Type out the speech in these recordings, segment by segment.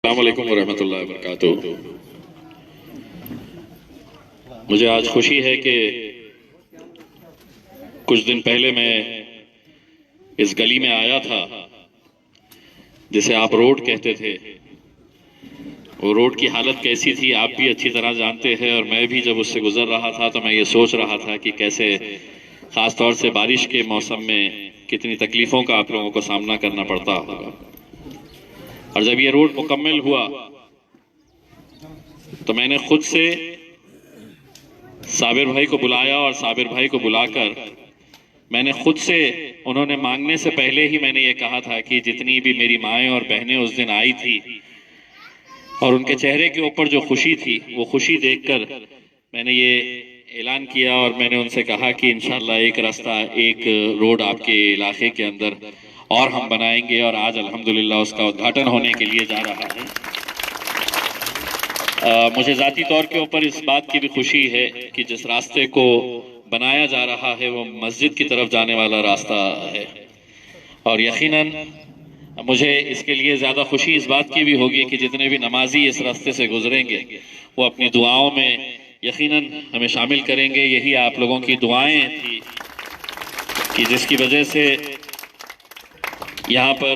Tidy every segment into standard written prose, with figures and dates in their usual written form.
अस्सलाम वालेकुम वरहमतुल्लाहि वबरकातुहू। मुझे आज खुशी है कि कुछ दिन पहले मैं इस गली में आया था जिसे आप रोड कहते थे। वो रोड की हालत कैसी थी आप भी अच्छी तरह जानते हैं, और मैं भी जब उससे गुजर रहा था तो मैं ये सोच रहा था कि कैसे खास तौर से बारिश के मौसम में कितनी तकलीफों का आप लोगों को सामना करना पड़ता होगा। और जब ये रोड मुकम्मल हुआ तो मैंने खुद से साबिर भाई को बुलाया, और साबिर भाई को बुलाकर मैंने खुद से, उन्होंने मांगने से पहले ही मैंने ये कहा था कि जितनी भी मेरी माएँ और बहनें उस दिन आई थी और उनके चेहरे के ऊपर जो खुशी थी, वो खुशी देखकर मैंने ये ऐलान किया और मैंने उनसे कहा कि इंशाल्लाह एक रास्ता, एक रोड आपके इलाके के अंदर और हम बनाएंगे, और आज अल्हम्दुलिल्लाह उसका उद्घाटन होने के लिए जा रहा है। मुझे ज़ाती तौर के ऊपर इस बात की भी खुशी है कि जिस रास्ते को बनाया जा रहा है वो मस्जिद की तरफ जाने वाला रास्ता है, और यकीनन मुझे इसके लिए ज़्यादा खुशी इस बात की भी होगी कि जितने भी नमाजी इस रास्ते से गुजरेंगे वो अपनी दुआओं में यकीनन हमें शामिल करेंगे। यही आप लोगों की दुआएं थी कि जिसकी वजह से यहाँ पर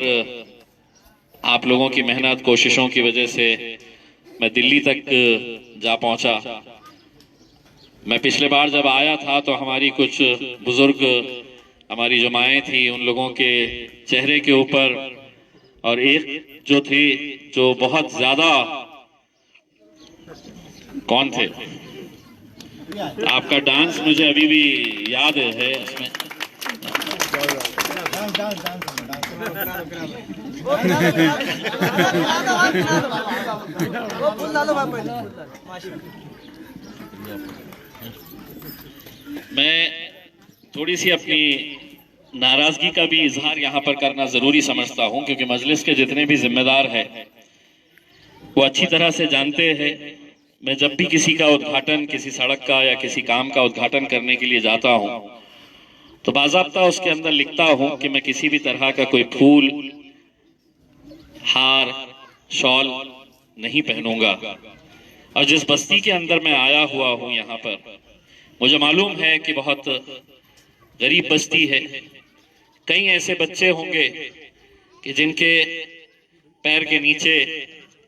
आप लोगों की मेहनत कोशिशों की वजह से मैं दिल्ली तक जा पहुँचा। मैं पिछले बार जब आया था तो हमारी कुछ बुजुर्ग, हमारी जो माएँ थी, उन लोगों के चेहरे के ऊपर, और एक जो थी जो बहुत ज्यादा, कौन थे, आपका डांस मुझे अभी भी याद है उसमें। मैं थोड़ी सी अपनी नाराजगी का भी इजहार यहाँ पर करना जरूरी समझता हूँ, क्योंकि मजलिस के जितने भी जिम्मेदार हैं वो अच्छी तरह से जानते हैं मैं जब भी किसी का उद्घाटन, किसी सड़क का या किसी काम का उद्घाटन करने के लिए जाता हूँ तो बाज़ाब्ता उसके अंदर लिखता हूँ कि मैं किसी भी तरह का कोई फूल, हार, शॉल नहीं पहनूंगा। और जिस बस्ती के अंदर मैं आया हुआ हूँ यहाँ पर, मुझे मालूम है कि बहुत गरीब बस्ती है। कई ऐसे बच्चे होंगे कि जिनके पैर के नीचे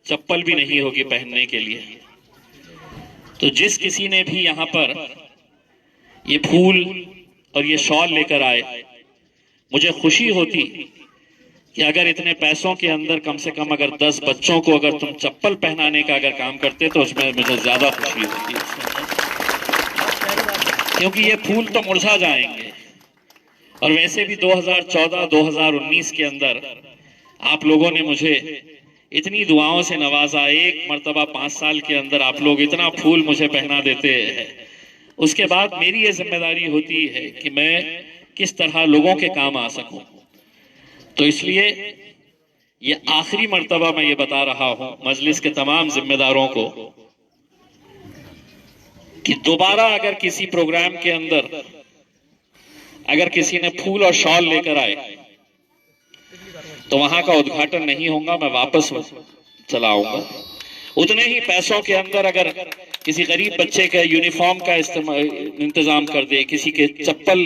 चप्पल भी नहीं होगी पहनने के लिए। तो जिस किसी ने भी यहाँ पर ये फूल और ये शॉल लेकर आए, मुझे खुशी होती कि अगर इतने पैसों के अंदर कम से कम अगर 10 बच्चों को अगर तुम चप्पल पहनाने का अगर काम करते तो उसमें मुझे ज्यादा खुशी होती, क्योंकि ये फूल तो मुरझा जाएंगे। और वैसे भी 2014-2019 के अंदर आप लोगों ने मुझे इतनी दुआओं से नवाजा, एक मर्तबा 5 साल के अंदर आप लोग इतना फूल मुझे पहना देते हैं। उसके बाद मेरी ये जिम्मेदारी होती है कि मैं किस तरह लोगों के काम आ सकूं। तो इसलिए ये आखिरी मर्तबा मैं ये बता रहा हूं मजलिस के तमाम जिम्मेदारों को कि दोबारा अगर किसी प्रोग्राम के अंदर अगर किसी ने फूल और शॉल लेकर आए तो वहां का उद्घाटन नहीं होगा, मैं वापस चला आऊंगा। उतने ही पैसों के अंदर अगर किसी गरीब बच्चे का यूनिफॉर्म का इंतजाम कर दे, किसी के चप्पल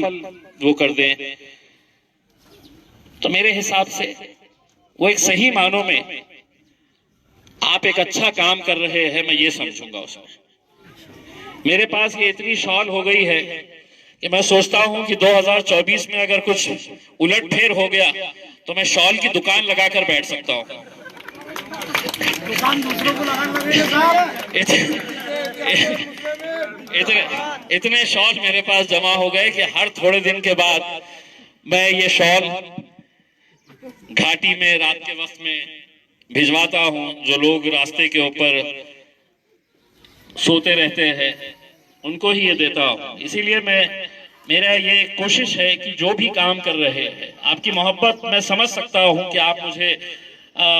वो कर दे, तो मेरे हिसाब से वो एक सही मानों में आप एक अच्छा काम कर रहे हैं, मैं ये समझूंगा उसमें। मेरे पास ये इतनी शॉल हो गई है कि मैं सोचता हूं कि 2024 में अगर कुछ उलटफेर हो गया तो मैं शॉल की दुकान लगाकर बैठ सकता हूं। दुकान दूसरों को इतने शॉल मेरे पास जमा हो गए कि हर थोड़े दिन के बाद मैं ये शॉल घाटी में रात के वक्त में भिजवाता हूं। जो लोग रास्ते के ऊपर सोते रहते हैं उनको ही ये देता हूं। इसीलिए मेरा ये कोशिश है कि जो भी काम कर रहे हैं, आपकी मोहब्बत मैं समझ सकता हूं कि आप मुझे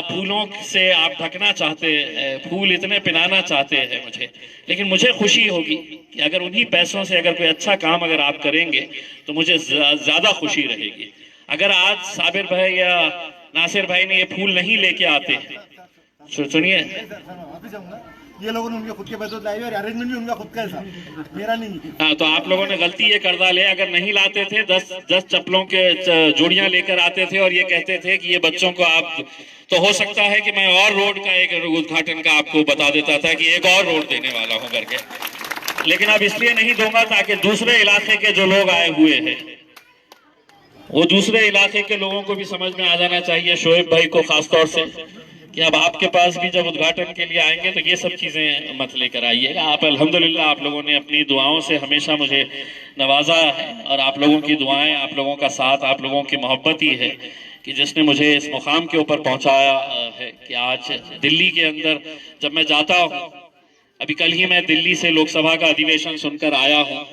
फूलों से आप ढकना चाहते हैं, फूल इतने पिलाना चाहते हैं मुझे, लेकिन मुझे खुशी होगी कि अगर उन्हीं पैसों से अगर कोई अच्छा काम अगर आप करेंगे तो मुझे ज्यादा खुशी रहेगी। अगर आज साबिर भाई या नासिर भाई ने ये फूल नहीं लेके आते सुनिए, ये लोगों ने उनके खुद के पैसे लाए और अरेंजमेंट भी उनका खुद का है साहब, मेरा नहीं। हाँ, तो आप लोगों ने गलती ये कर डाले, अगर नहीं लाते थे 10 चप्पलों के जोड़ियां लेकर आते थे और ये कहते थे कि ये बच्चों को आप, तो हो सकता है कि मैं और रोड का एक उद्घाटन का आपको बता देता था कि एक और रोड देने वाला हूं करके, लेकिन अब इसलिए नहीं दूंगा ताकि दूसरे इलाके के जो लोग आए हुए हैं, वो दूसरे इलाके के लोगों को भी समझ में आ जाना चाहिए, शोएब भाई को खासतौर से, कि अब आपके पास भी जब उद्घाटन के लिए आएंगे तो ये सब चीजें मत लेकर आइएगा। आप अल्हम्दुलिल्लाह आप लोगों ने अपनी दुआओं से हमेशा मुझे नवाजा है, और आप लोगों की दुआएं, आप लोगों का साथ, आप लोगों की मोहब्बत ही है कि जिसने मुझे इस मुकाम के ऊपर पहुंचाया है कि आज दिल्ली के अंदर जब मैं जाता हूं, अभी कल ही मैं दिल्ली से लोकसभा का अधिवेशन सुनकर आया हूं,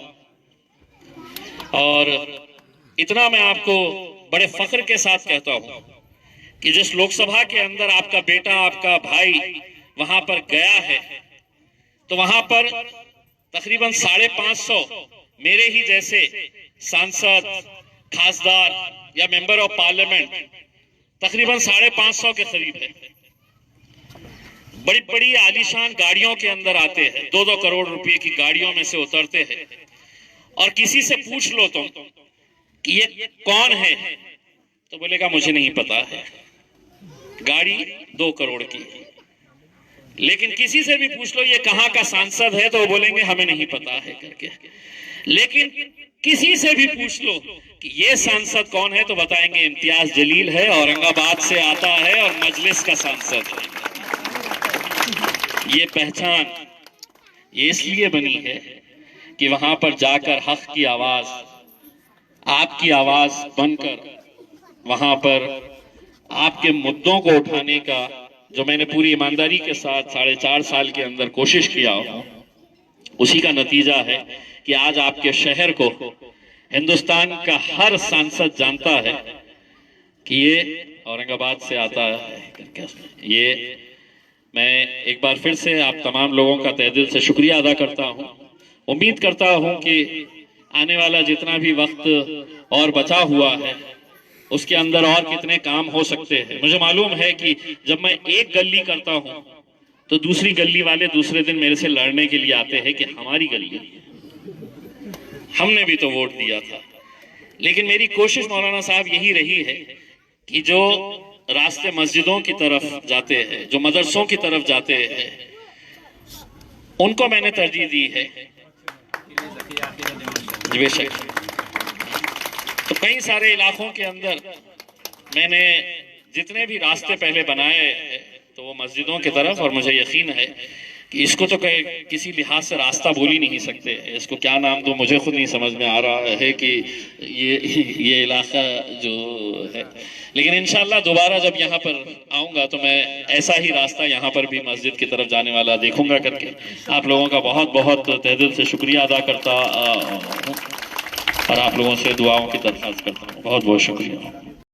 और इतना मैं आपको बड़े फख्र के साथ कहता हूं कि जिस लोकसभा के अंदर आपका बेटा, आपका भाई वहां पर गया है, तो वहां पर तकरीबन 550 मेरे ही जैसे सांसद, खासदार या मेंबर ऑफ पार्लियामेंट तकरीबन 550 के करीब है। बड़ी बड़ी आलीशान गाड़ियों के अंदर आते हैं, 2-2 करोड़ रुपए की गाड़ियों में से उतरते हैं, और किसी से पूछ लो तुम कि ये कौन है, तो बोलेगा मुझे नहीं पता है, गाड़ी 2 करोड़ की। लेकिन किसी से भी पूछ लो ये कहां का सांसद है, तो वो बोलेंगे हमें नहीं पता है करके। लेकिन किसी से भी पूछ लो कि ये सांसद कौन है, तो बताएंगे इम्तियाज जलील है, औरंगाबाद से आता है और मजलिस का सांसद है। ये पहचान ये इसलिए बनी है कि वहां पर जाकर हक की आवाज, आपकी आवाज बनकर वहां पर आपके मुद्दों को उठाने का जो मैंने पूरी ईमानदारी के साथ 4.5 साल के अंदर कोशिश किया हूं, उसी का नतीजा है कि आज आपके शहर को हिंदुस्तान का हर सांसद जानता है कि ये औरंगाबाद से आता है करके। ये मैं एक बार फिर से आप तमाम लोगों का तहे दिल से शुक्रिया अदा करता हूं। उम्मीद करता हूं कि आने वाला जितना भी वक्त और बचा हुआ है उसके अंदर और कितने काम हो सकते हैं। मुझे मालूम है कि जब मैं एक गली करता हूं तो दूसरी गली वाले दूसरे दिन मेरे से लड़ने के लिए आते हैं कि हमारी गली, हमने भी तो वोट दिया था। लेकिन मेरी कोशिश मौलाना साहब यही रही है कि जो रास्ते मस्जिदों की तरफ जाते हैं, जो मदरसों की तरफ जाते हैं, उनको मैंने तरजीह दी है। बेशक तो कई सारे इलाकों के अंदर मैंने जितने भी रास्ते पहले बनाए तो वो मस्जिदों की तरफ, और मुझे यकीन है कि इसको तो किसी लिहाज से रास्ता बोल ही नहीं सकते, इसको क्या नाम दो मुझे खुद नहीं समझ में आ रहा है कि ये इलाका जो है। लेकिन इंशाल्लाह दोबारा जब यहाँ पर आऊँगा तो मैं ऐसा ही रास्ता यहाँ पर भी मस्जिद की तरफ जाने वाला देखूंगा करके। आप लोगों का बहुत बहुत तहे दिल से शुक्रिया अदा करता हूँ और आप लोगों से दुआओं की दरख्वास्त करता हूँ। बहुत बहुत शुक्रिया।